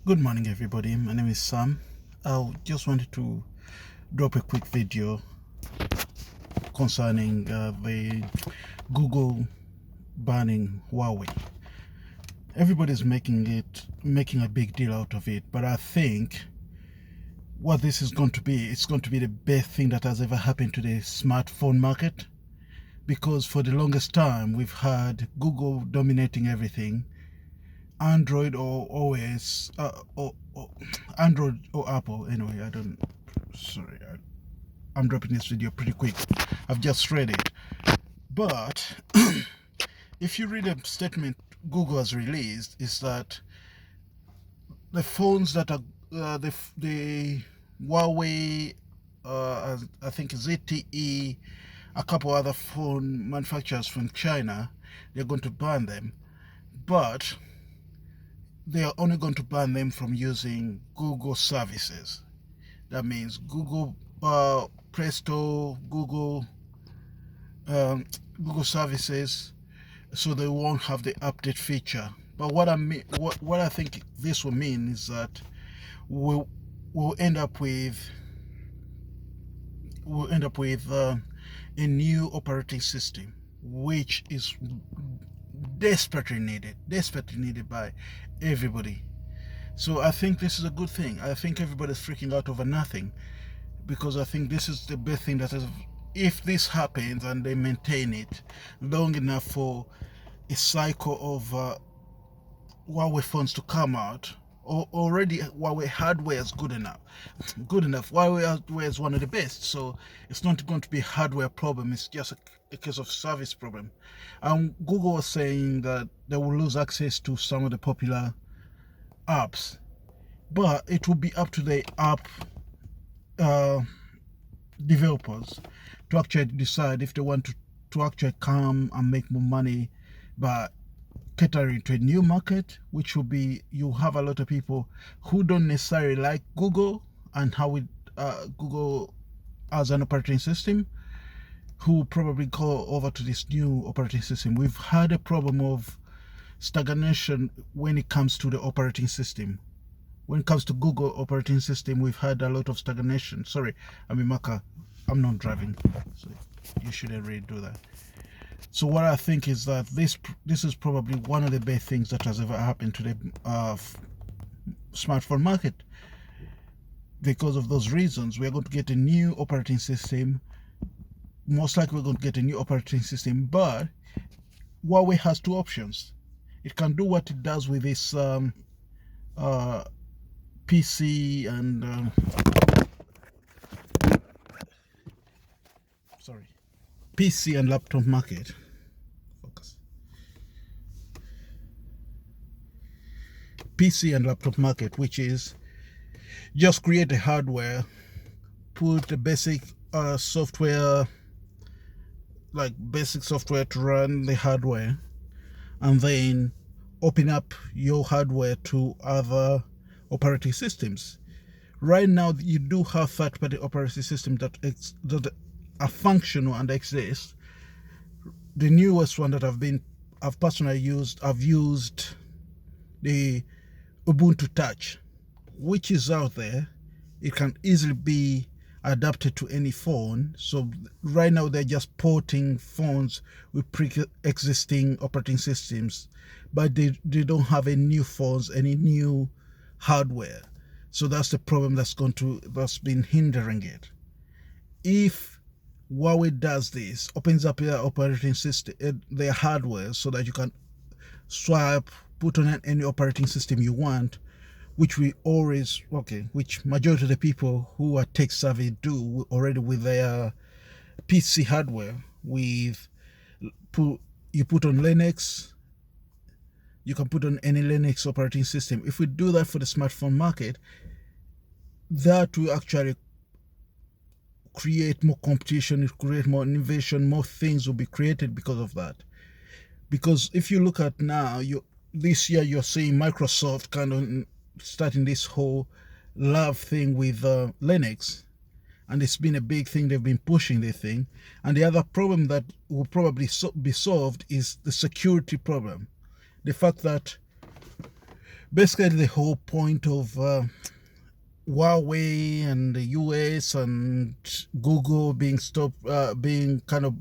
Good morning, everybody. My name is Sam. I just wanted to drop a quick video concerning the Google banning Huawei. Everybody's making a big deal out of it, but I think what this is going to be, it's going to be the best thing that has ever happened to the smartphone market, because for the longest time we've had Google dominating everything. Android or OS, or Android or Apple. Anyway, sorry, I'm dropping this video pretty quick. I've just read it. But if you read a statement Google has released, is that the phones that are the Huawei, I think ZTE, a couple other phone manufacturers from China, they're going to ban them. But they are only going to ban them from using Google services. That means Google Play Store, Google services, so they won't have the update feature. But what I think this will mean is that we'll end up with a new operating system, which is desperately needed by everybody. So I think this is a good thing. I think everybody's freaking out over nothing, because I think this is the best thing that is, if this happens and they maintain it long enough for a cycle of Huawei phones to come out. Already Huawei hardware is good enough. Huawei hardware is one of the best, so it's not going to be a hardware problem. It's just a case of service problem. Google was saying that they will lose access to some of the popular apps, but it will be up to the app developers to actually decide if they want to actually come and make more money by catering to a new market, which will be, you have a lot of people who don't necessarily like Google and how Google as an operating system, who probably go over to this new operating system. We've had a problem of stagnation when it comes to the operating system. When it comes to Google operating system, we've had a lot of stagnation. Sorry, I'm in Maka. I'm not driving, so you shouldn't really do that. So what I think is that this is probably one of the best things that has ever happened to the smartphone market. Because of those reasons, we're going to get a new operating system. Most likely we're going to get a new operating system, but Huawei has two options. It can do what it does with this PC and PC and laptop market. PC and laptop market, which is just create a hardware, put the basic software, like basic software to run the hardware, and then open up your hardware to other operating systems. Right now, you do have third-party operating systems that are functional and exist. The newest one that I've personally used, I've used the Ubuntu Touch, which is out there. It can easily be adapted to any phone. So right now they're just porting phones with pre-existing operating systems, but they don't have any new phones, any new hardware. So that's the problem that's been hindering it. If Huawei does this, opens up their operating system, their hardware, so that you can swap, put on any operating system you want, which which majority of the people who are tech savvy do already with their PC hardware. You put on Linux, you can put on any Linux operating system. If we do that for the smartphone market, that will actually create more competition, create more innovation, more things will be created because of that. Because if you look at now, this year you're seeing Microsoft kind of starting this whole love thing with Linux, and it's been a big thing. They've been pushing the thing, and the other problem that will probably be solved is the security problem. The fact that basically the whole point of Huawei and the US and Google being stopped, being kind of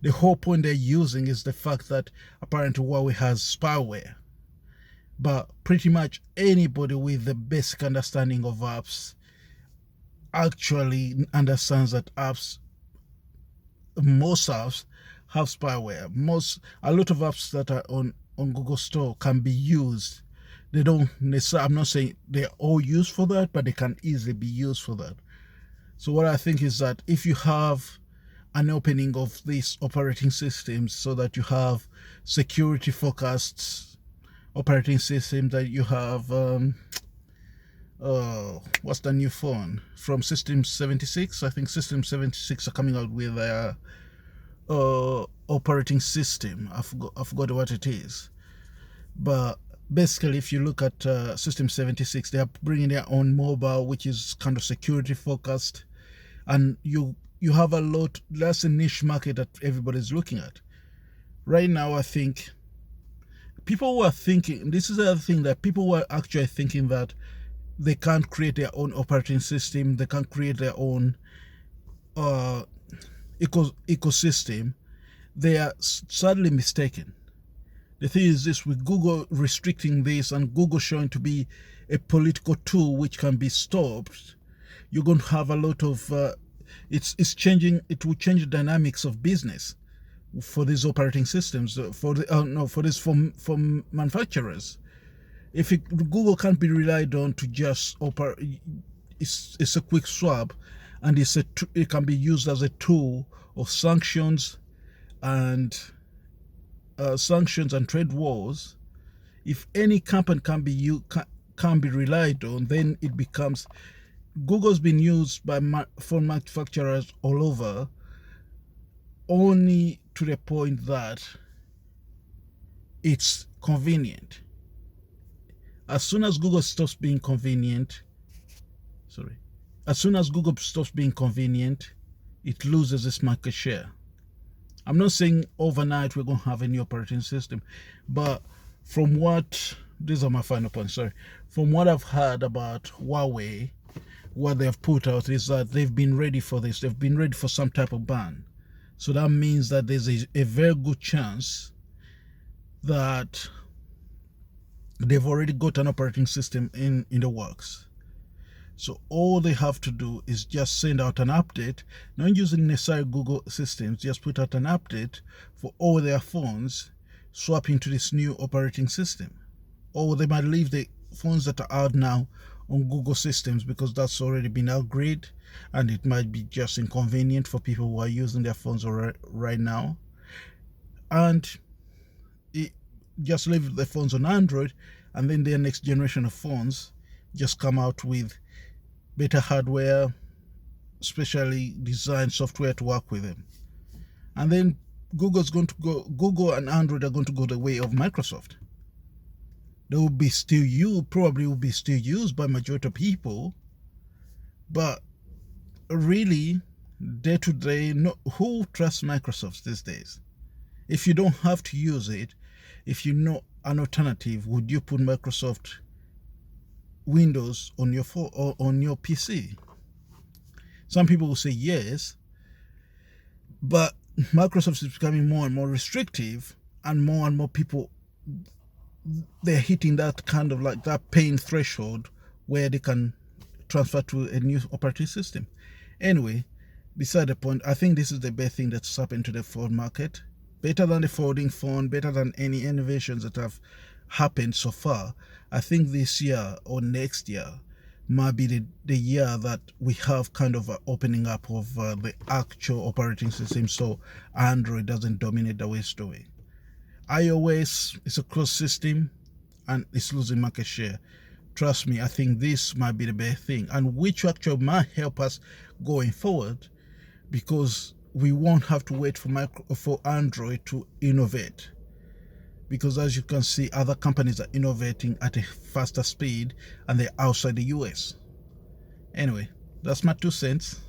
the whole point they're using is the fact that apparently Huawei has spyware. But pretty much anybody with the basic understanding of apps actually understands that most apps have spyware. A lot of apps that are on Google Store can be used. They don't necessarily, I'm not saying they're all used for that, but they can easily be used for that. So what I think is that if you have an opening of these operating systems so that you have security focused operating systems, that you have what's the new phone from System 76? I think System 76 are coming out with their operating system. I forgot what it is, but basically if you look at System 76, they are bringing their own mobile, which is kind of security focused, and you have a lot. That's a niche market that everybody's looking at right now. I think people were thinking, this is the other thing, that people were actually thinking that they can't create their own operating system, they can't create their own ecosystem. They are sadly mistaken. The thing is this, with Google restricting this and Google showing to be a political tool which can be stopped, you're going to have a lot of it's changing. It will change the dynamics of business for these operating systems, for manufacturers. If Google can't be relied on to just operate, it's a quick swap, and it can be used as a tool of sanctions and trade wars. If any company can be relied on, then it becomes. Google's been used by phone manufacturers all over, only to the point that it's convenient. As soon as Google stops being convenient, it loses its market share. I'm not saying overnight we're going to have a new operating system, but from these are my final points, from what I've heard about Huawei, what they've put out is that they've been ready for this. They've been ready for some type of ban. So that means that there's a very good chance that they've already got an operating system in the works. So all they have to do is just send out an update, not using necessary Google systems, just put out an update for all their phones, swap into this new operating system. Or they might leave the phones that are out now on Google systems because that's already been upgraded, and it might be just inconvenient for people who are using their phones right now. And just leave the phones on Android, and then their next generation of phones just come out with better hardware, specially designed software to work with them. And then Google and Android are going to go the way of Microsoft. They will be probably will be still used by majority of people, but really day to day, who trusts Microsoft these days? If you don't have to use it, if you know an alternative, would you put Microsoft Windows on your phone or on your PC? Some people will say yes, but Microsoft is becoming more and more restrictive, and more people, they're hitting that kind of like that pain threshold where they can transfer to a new operating system. Anyway, beside the point, I think this is the best thing that's happened to the phone market. Better than the folding phone, better than any innovations that have happened so far. I think this year or next year might be the year that we have kind of an opening up of the actual operating system, so Android doesn't dominate the way it's doing. iOS is a closed system and it's losing market share. Trust me, I think this might be the best thing, and which actually might help us going forward, because we won't have to wait for Android to innovate. Because as you can see, other companies are innovating at a faster speed, and they're outside the US. Anyway, that's my 2 cents.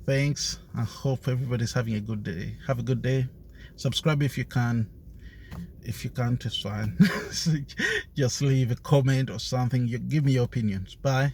Thanks. I hope everybody's having a good day. Have a good day. Subscribe if you can. If you can't, it's fine. just leave a comment or something. You give me your opinions. Bye.